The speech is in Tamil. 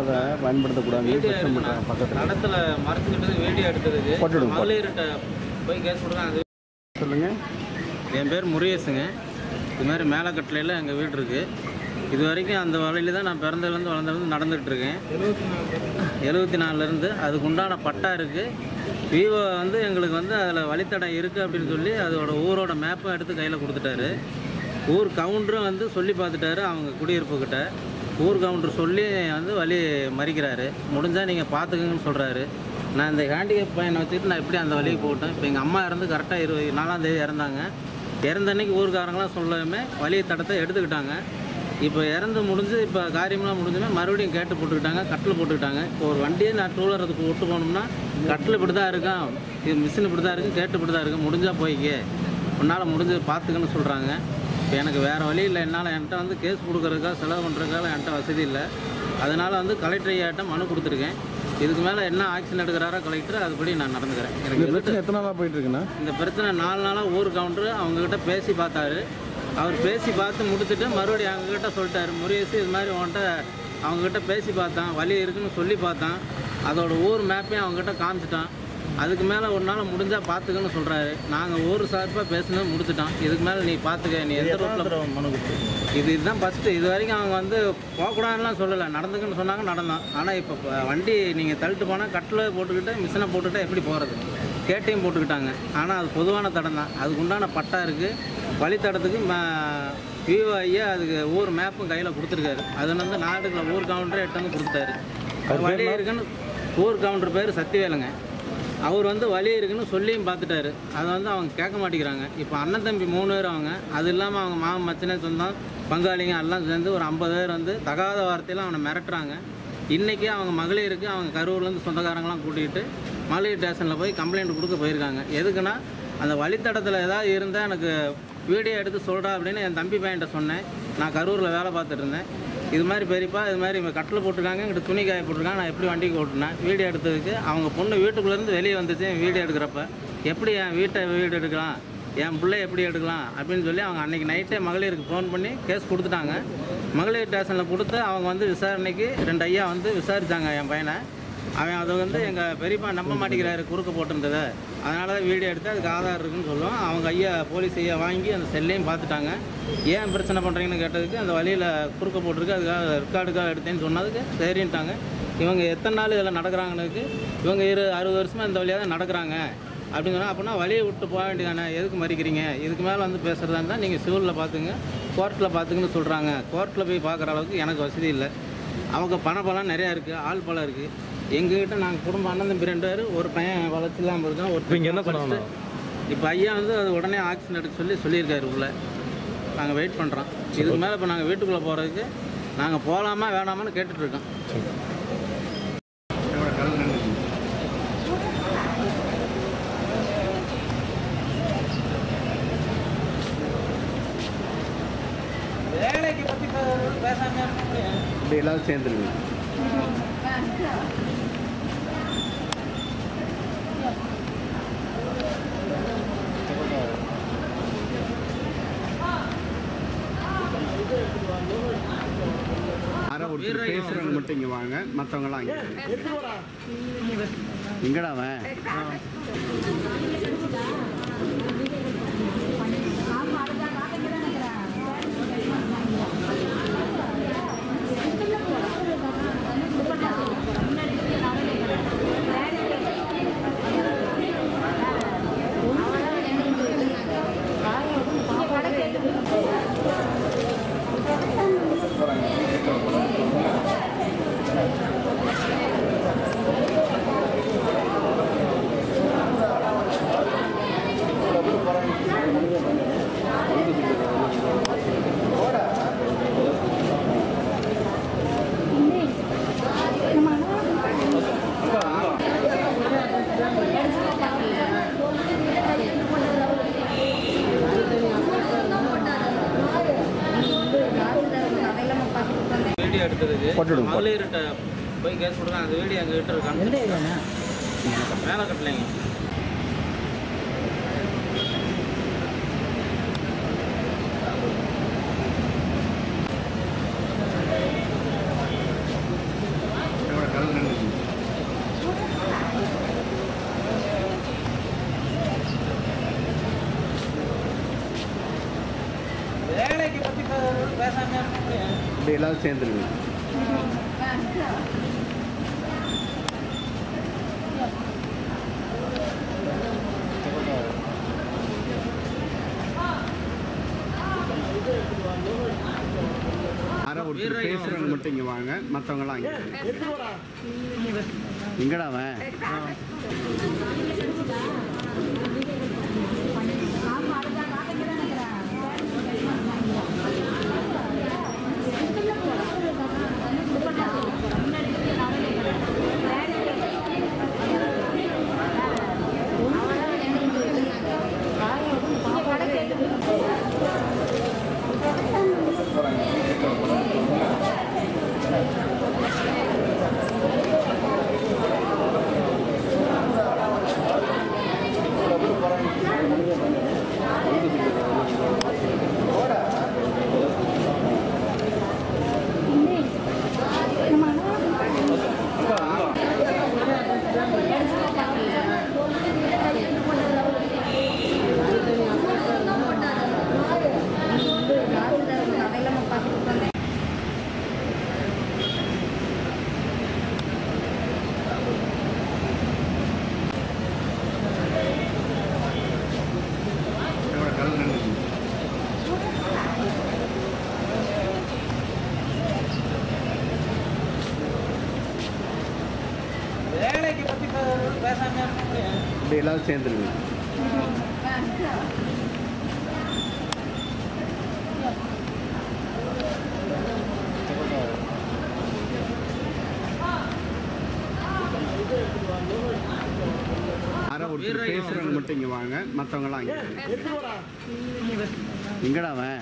அதை பயன்படுத்தக்கூடாது. பக்கத்தில் இடத்துல மறைச்சிக்கிட்டது வீடியோ எடுத்ததுக்கு மகளிர்கிட்ட போய் கேஸ் கொடுங்க. அது சொல்லுங்கள். என் பேர் முருகேசுங்க. இது மாதிரி மேலக்கட்டளையில் எங்கள் வீடு இருக்குது. இது வரைக்கும் அந்த வழியில் தான் நான் பிறந்ததுலேருந்து வளர்ந்ததுலேருந்து நடந்துகிட்ருக்கேன். 74லேருந்து அதுக்கு உண்டான பட்டா இருக்குது. விவோ வந்து எங்களுக்கு வந்து அதில் வழித்தடம் இருக்குது அப்படின்னு சொல்லி அதோட ஊரோட மேப்பை எடுத்து கையில் கொடுத்துட்டாரு. ஊர் கவுண்டரும் வந்து சொல்லி பார்த்துட்டாரு. அவங்க குடியிருப்புக்கிட்ட ஊர் கவுண்டர் சொல்லி வந்து வழி மறிக்கிறாரு. முடிஞ்சால் நீங்கள் பார்த்துக்கங்கன்னு சொல்கிறாரு. நான் இந்த ஹேண்டிகேப் பையனை வச்சுக்கிட்டு நான் எப்படி அந்த வழிக்கு போட்டேன். இப்போ எங்கள் அம்மா இறந்து கரெக்டாக 24ஆம் தேதி இறந்தாங்க. இறந்த அன்னைக்கு ஊருக்காரங்களாம் சொல்லவுமே வழி தடத்தை எடுத்துக்கிட்டாங்க. இப்போ இறந்து முடிஞ்சு இப்போ காரியமெல்லாம் முடிஞ்சுமே மறுபடியும் கேட்டு போட்டுக்கிட்டாங்க, கட்டில் போட்டுக்கிட்டாங்க. இப்போ ஒரு வண்டியை நான் டூலர் அதுக்கு விட்டு போனோம்னா கட்டில் இப்படி தான் இருக்கும், இது மிஷின் இப்படி தான் இருக்குது, கேட்டு இப்படி தான் இருக்குது, முடிஞ்சால் போய்க்கு உன்னால் முடிஞ்சு பார்த்துக்கன்னு சொல்கிறாங்க. இப்போ எனக்கு வேறு வழி இல்லை. என்னால் என்கிட்ட வந்து கேஸ் கொடுக்குறதுக்காக செலவு பண்ணுறதுக்காக என்கிட்ட வசதி இல்லை. அதனால் வந்து கலெக்டர் ஐயாட்ட மனு கொடுத்துருக்கேன். இதுக்கு மேலே என்ன ஆக்ஷன் எடுக்கிறாரோ கலெக்டர் அதுபடி நான் நடந்துக்கிறேன். எனக்கு பிரச்சனை எத்தனை நாளாக போயிட்டுருக்குண்ணா? இந்த பிரச்சனை 4 நாளாக ஊர் கவுண்டர் அவங்கக்கிட்ட பேசி பார்த்தாரு. அவர் பேசி பார்த்து முடிச்சுட்டு மறுபடியும் அவங்கக்கிட்ட சொல்லிட்டாரு, முருகேசு இது மாதிரி உன்கிட்ட அவங்கக்கிட்ட பேசி பார்த்தான், வழி இருக்குன்னு சொல்லி பார்த்தான், அதோட ஊர் மேப்பையும் அவங்ககிட்ட காமிச்சிட்டான். அதுக்கு மேலே ஒரு நாள் முடிஞ்சால் பார்த்துக்கன்னு சொல்கிறாரு. நாங்கள் ஊர் சார்பாக பேசினது முடிச்சிட்டோம். இதுக்கு மேலே நீ பார்த்துக்க, நீ எந்த ரூட்டில் மனு இதுதான் ஃபஸ்ட்டு. இது வரைக்கும் அவங்க வந்து போகக்கூடாதுலாம் சொல்லலை, நடந்துக்குன்னு சொன்னாங்க, நடந்தோம். ஆனால் இப்போ வண்டி நீங்கள் தள்ளிட்டு போனால் கட்டில் போட்டுக்கிட்டு மிஷினை போட்டுக்கிட்டால் எப்படி போகிறது, கேட்டையும் போட்டுக்கிட்டாங்க. ஆனால் அது பொதுவான தடம் தான். அதுக்கு உண்டான பட்டா இருக்குது. வழித்தடத்துக்கு விவோ ஐயா அதுக்கு ஊர் மேப்பும் கையில் கொடுத்துருக்காரு. அது வந்து நாடுகளை ஊர் கவுண்டரே எட்டு வந்து கொடுத்துட்டாரு. வழி இருக்குன்னு ஊர் கவுண்டர் பேர் சத்திவேலுங்க. அவர் வந்து வழி இருக்குன்னு சொல்லியும் பார்த்துட்டாரு. அதை வந்து அவங்க கேட்க மாட்டேங்கிறாங்க. இப்போ அண்ணன் தம்பி 3 பேர் அவங்க, அது இல்லாமல் அவங்க மாமன் மச்சனே சொந்தம் பங்காளிங்க எல்லாம் சேர்ந்து ஒரு 50 பேர் வந்து தகாத வார்த்தையில் அவனை மிரட்டுறாங்க. இன்றைக்கி அவங்க மகளிருக்கு அவங்க கரூர்லேருந்து சொந்தக்காரங்களாம் கூட்டிகிட்டு மகளிர் ஸ்டேஷனில் போய் கம்ப்ளைண்ட் கொடுக்க போயிருக்காங்க. எதுக்குன்னா அந்த வழித்தடத்தில் ஏதாவது இருந்தால் எனக்கு வீடியோ எடுத்து சொல்கிறா அப்படின்னு என் தம்பி பையன்கிட்ட சொன்னேன். நான் கரூரில் வேலை பார்த்துட்டு இருந்தேன். இது மாதிரி பெரியப்பா இது மாதிரி இவங்க கட்டில் போட்டிருக்காங்க, இங்கிட்ட துணி காய போட்டிருக்காங்க, நான் எப்படி வண்டிக்கு ஓட்டினேன். வீடியோ எடுத்ததுக்கு அவங்க பொண்ணு வீட்டுக்குள்ளேருந்து வெளியே வந்துச்சு. வீடியோ எடுக்கிறப்ப எப்படி என் வீடியோ எடுக்கலாம், என் பிள்ளை எப்படி எடுக்கலாம் அப்படின்னு சொல்லி அவங்க அன்றைக்கி நைட்டே மகளிருக்கு ஃபோன் பண்ணி கேஸ் கொடுத்துட்டாங்க. மகளிர் ஸ்டேஷனில் கொடுத்து அவங்க வந்து விசாரணைக்கு 2 ஐயா வந்து விசாரித்தாங்க என் பையனை. அவன் அதை வந்து எங்கள் பெரியப்பா நம்ப மாட்டேங்கிறாரு குறுக்க போட்டிருந்ததை, அதனால தான் வீடியோ எடுத்து அதுக்கு ஆதாரம் இருக்குன்னு சொல்லுவோம். அவங்க ஐயா போலீஸ் ஐயா வாங்கி அந்த செல்லையும் பார்த்துட்டாங்க. ஏன் பிரச்சனை பண்ணுறீங்கன்னு கேட்டதுக்கு அந்த வழியில் குறுக்க போட்டிருக்கு, அதுக்காக ரெக்கார்டுக்காக எடுத்தேன்னு சொன்னதுக்கு சரின்ட்டாங்க. இவங்க எத்தனை நாள் இதில் நடக்கிறாங்கன்னு, இவங்க 60 வருஷமாக இந்த வழியாக தான் நடக்கிறாங்க அப்படின்னு சொன்னால், அப்படின்னா வழியை விட்டு போக வேண்டியதானே, எதுக்கு மறிக்கிறீங்க, இதுக்கு மேலே வந்து பேசுகிறதா இருந்தால் நீங்கள் சிவிலில் பார்த்துங்க, கோர்ட்டில் பார்த்துங்கன்னு சொல்கிறாங்க. கோர்ட்டில் போய் பார்க்குற அளவுக்கு எனக்கு வசதி இல்லை. அவங்க பணம் நிறையா இருக்குது, ஆள் பலம் இருக்குது. எங்ககிட்ட நாங்கள் குடும்பம் அண்ணன் தம்பி 2 பேர், ஒரு பையன் வளர்ச்சிலாம் இருக்கோம். ஒரு என்ன பண்ணணும் இப்போ ஐயா வந்து அது உடனே ஆக்ஷன் எடுக்க சொல்லியிருக்காரு. உள்ளே நாங்கள் வெயிட் பண்ணுறோம். இதுக்கு மேலே இப்போ நாங்கள் வீட்டுக்குள்ளே போகிறதுக்கு நாங்கள் போகலாமா வேணாமான்னு கேட்டுட்ருக்கோம். வேலைக்கு பற்றி பேசாமல் இப்படி எல்லாரும் சேர்ந்துருங்க. பேசுறவங்க மட்டும் இங்கே வாங்க, மற்றவங்களாம் இங்கே. எங்கடா அவன்? வீடியோ எடுத்ததுக்கு மகளிர்கிட்ட போய் கேஸ் கொடுங்க. அந்த வீடியோ எங்ககிட்ட இருக்காங்க. மேலே கட்டலைங்க. அப்படி எல்லாரும் சேர்ந்துருங்க. ஒருத்தர் பேசுறவங்க மட்டும் இங்கே வாங்க, மற்றவங்களாம் இங்கே எங்கடா அவன்? அப்படி எல்லாரும் சேர்ந்துருங்க. ஒருத்தர் பேசுறவங்க மட்டும் இங்கே வாங்க, மற்றவங்களாம் இங்கே எங்கடா அவன்?